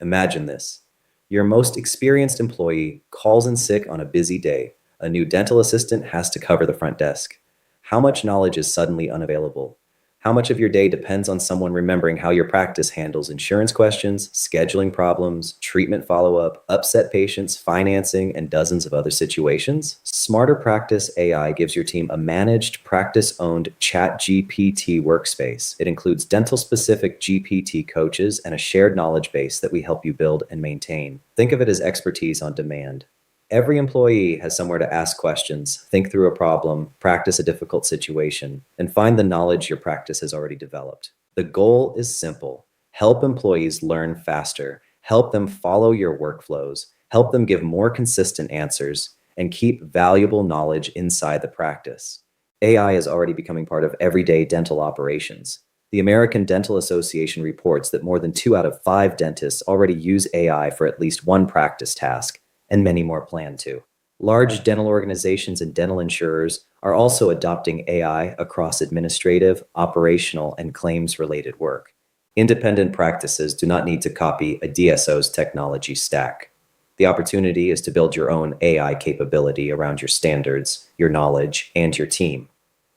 Imagine this. Your most experienced employee calls in sick on a busy day. A new dental assistant has to cover the front desk. How much knowledge is suddenly unavailable? How much of your day depends on someone remembering how your practice handles insurance questions, scheduling problems, treatment follow-up, upset patients, financing, and dozens of other situations? Smarter Practice AI gives your team a managed, practice-owned ChatGPT workspace. It includes dental-specific GPT coaches and a shared knowledge base that we help you build and maintain. Think of it as expertise on demand. Every employee has somewhere to ask questions, think through a problem, practice a difficult situation, and find the knowledge your practice has already developed. The goal is simple. Help employees learn faster, help them follow your workflows, help them give more consistent answers, and keep valuable knowledge inside the practice. AI is already becoming part of everyday dental operations. The American Dental Association reports that more than 2 out of 5 dentists already use AI for at least one practice task, and many more plan to. Large dental organizations and dental insurers are also adopting AI across administrative, operational, and claims-related work. Independent practices do not need to copy a DSO's technology stack. The opportunity is to build your own AI capability around your standards, your knowledge, and your team,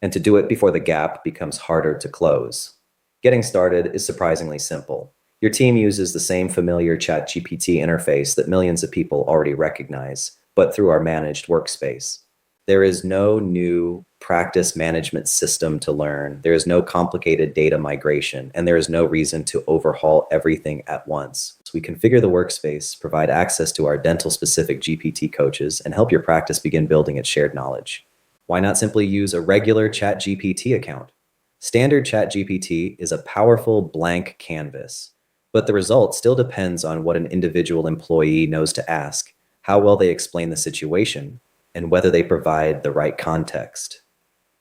and to do it before the gap becomes harder to close. Getting started is surprisingly simple. Your team uses the same familiar ChatGPT interface that millions of people already recognize, but through our managed workspace. There is no new practice management system to learn. There is no complicated data migration, and there is no reason to overhaul everything at once. So we configure the workspace, provide access to our dental-specific GPT coaches, and help your practice begin building its shared knowledge. Why not simply use a regular ChatGPT account? Standard ChatGPT is a powerful blank canvas. But the result still depends on what an individual employee knows to ask, how well they explain the situation, and whether they provide the right context.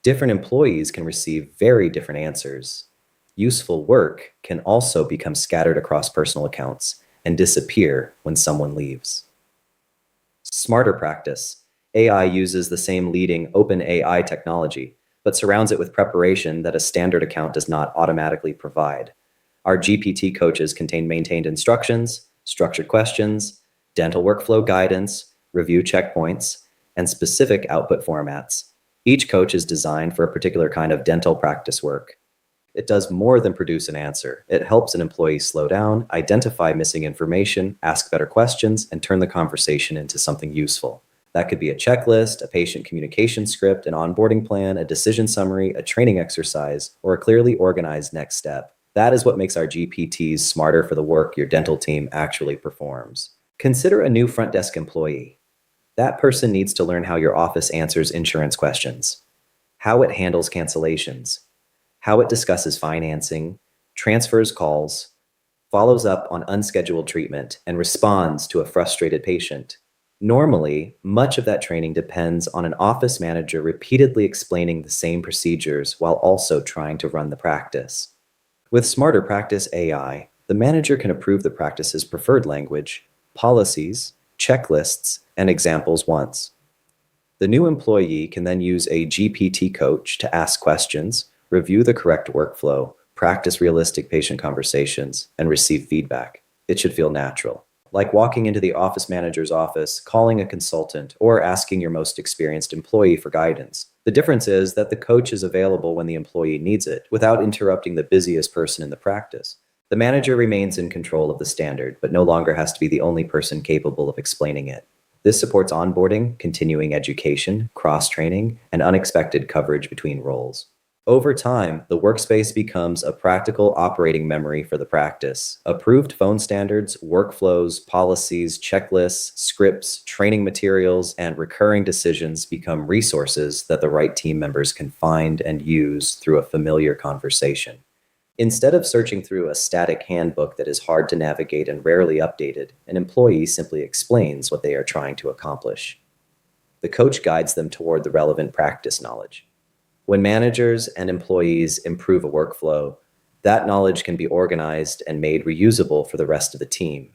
Different employees can receive very different answers. Useful work can also become scattered across personal accounts and disappear when someone leaves. Smarter Practice. AI uses the same leading OpenAI technology, but surrounds it with preparation that a standard account does not automatically provide. Our GPT coaches contain maintained instructions, structured questions, dental workflow guidance, review checkpoints, and specific output formats. Each coach is designed for a particular kind of dental practice work. It does more than produce an answer. It helps an employee slow down, identify missing information, ask better questions, and turn the conversation into something useful. That could be a checklist, a patient communication script, an onboarding plan, a decision summary, a training exercise, or a clearly organized next step. That is what makes our GPTs smarter for the work your dental team actually performs. Consider a new front desk employee. That person needs to learn how your office answers insurance questions, how it handles cancellations, how it discusses financing, transfers calls, follows up on unscheduled treatment, and responds to a frustrated patient. Normally, much of that training depends on an office manager repeatedly explaining the same procedures while also trying to run the practice. With Smarter Practice AI, the manager can approve the practice's preferred language, policies, checklists, and examples once. The new employee can then use a GPT coach to ask questions, review the correct workflow, practice realistic patient conversations, and receive feedback. It should feel natural. Like walking into the office manager's office, calling a consultant, or asking your most experienced employee for guidance. The difference is that the coach is available when the employee needs it, without interrupting the busiest person in the practice. The manager remains in control of the standard, but no longer has to be the only person capable of explaining it. This supports onboarding, continuing education, cross-training, and unexpected coverage between roles. Over time, the workspace becomes a practical operating memory for the practice. Approved phone standards, workflows, policies, checklists, scripts, training materials, and recurring decisions become resources that the right team members can find and use through a familiar conversation. Instead of searching through a static handbook that is hard to navigate and rarely updated, an employee simply explains what they are trying to accomplish. The coach guides them toward the relevant practice knowledge. When managers and employees improve a workflow, that knowledge can be organized and made reusable for the rest of the team.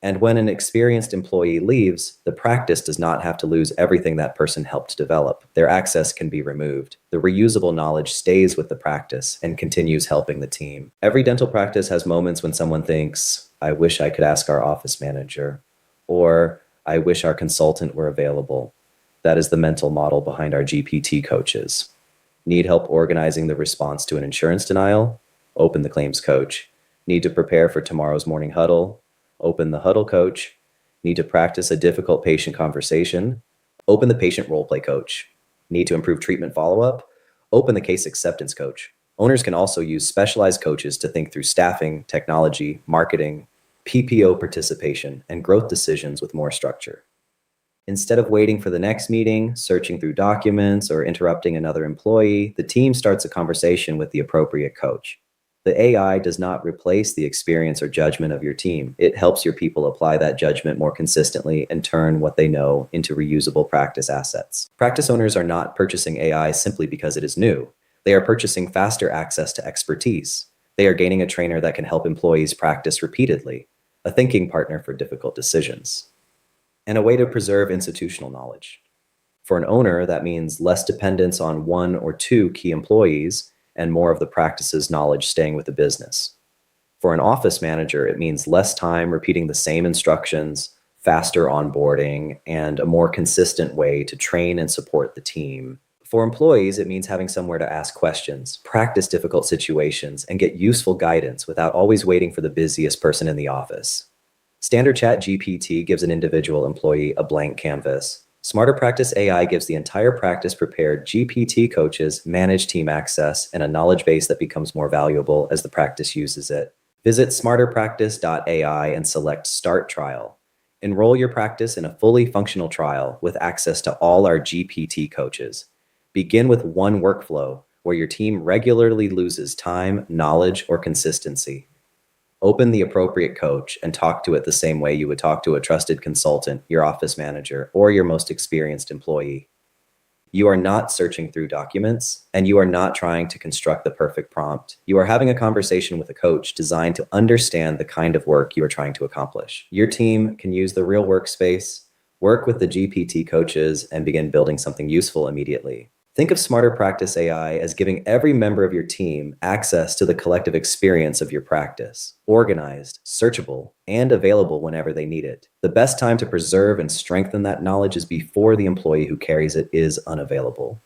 And when an experienced employee leaves, the practice does not have to lose everything that person helped develop. Their access can be removed. The reusable knowledge stays with the practice and continues helping the team. Every dental practice has moments when someone thinks, I wish I could ask our office manager, or I wish our consultant were available. That is the mental model behind our GPT coaches. Need help organizing the response to an insurance denial? Open the claims coach. Need to prepare for tomorrow's morning huddle? Open the huddle coach. Need to practice a difficult patient conversation? Open the patient role play coach. Need to improve treatment follow up? Open the case acceptance coach. Owners can also use specialized coaches to think through staffing, technology, marketing, PPO participation, and growth decisions with more structure. Instead of waiting for the next meeting, searching through documents, or interrupting another employee, the team starts a conversation with the appropriate coach. The AI does not replace the experience or judgment of your team. It helps your people apply that judgment more consistently and turn what they know into reusable practice assets. Practice owners are not purchasing AI simply because it is new. They are purchasing faster access to expertise. They are gaining a trainer that can help employees practice repeatedly, a thinking partner for difficult decisions, and a way to preserve institutional knowledge. For an owner, that means less dependence on one or two key employees and more of the practice's knowledge staying with the business. For an office manager, it means less time repeating the same instructions, faster onboarding, and a more consistent way to train and support the team. For employees, it means having somewhere to ask questions, practice difficult situations, and get useful guidance without always waiting for the busiest person in the office. Standard ChatGPT gives an individual employee a blank canvas. Smarter Practice AI gives the entire practice prepared GPT coaches managed team access and a knowledge base that becomes more valuable as the practice uses it. Visit smarterpractice.ai and select Start Trial. Enroll your practice in a fully functional trial with access to all our GPT coaches. Begin with one workflow where your team regularly loses time, knowledge, or consistency. Open the appropriate coach and talk to it the same way you would talk to a trusted consultant, your office manager, or your most experienced employee. You are not searching through documents, and you are not trying to construct the perfect prompt. You are having a conversation with a coach designed to understand the kind of work you are trying to accomplish. Your team can use the real workspace, work with the GPT coaches, and begin building something useful immediately. Think of Smarter Practice AI as giving every member of your team access to the collective experience of your practice, organized, searchable, and available whenever they need it. The best time to preserve and strengthen that knowledge is before the employee who carries it is unavailable.